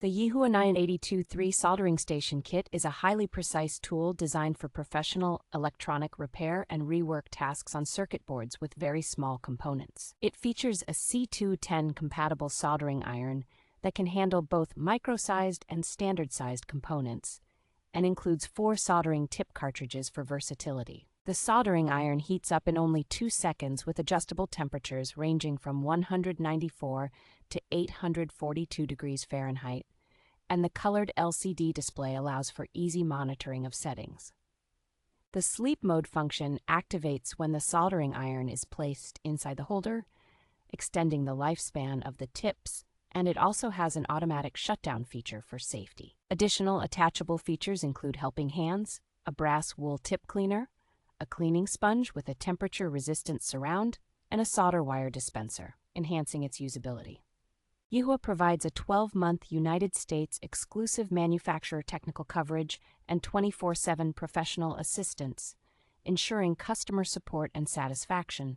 The YIHUA 982-3 Soldering Station Kit is a highly precise tool designed for professional electronic repair and rework tasks on circuit boards with very small components. It features a C210 compatible soldering iron that can handle both micro-sized and standard-sized components, and includes 4 soldering tip cartridges for versatility. The soldering iron heats up in only 2 seconds with adjustable temperatures ranging from 194 to 842 degrees Fahrenheit, and the colored LCD display allows for easy monitoring of settings. The sleep mode function activates when the soldering iron is placed inside the holder, extending the lifespan of the tips, and it also has an automatic shutdown feature for safety. Additional attachable features include helping hands, a brass wool tip cleaner, a cleaning sponge with a temperature-resistant surround, and a solder wire dispenser, enhancing its usability. YIHUA provides a 12-month United States exclusive manufacturer technical coverage and 24/7 professional assistance, ensuring customer support and satisfaction.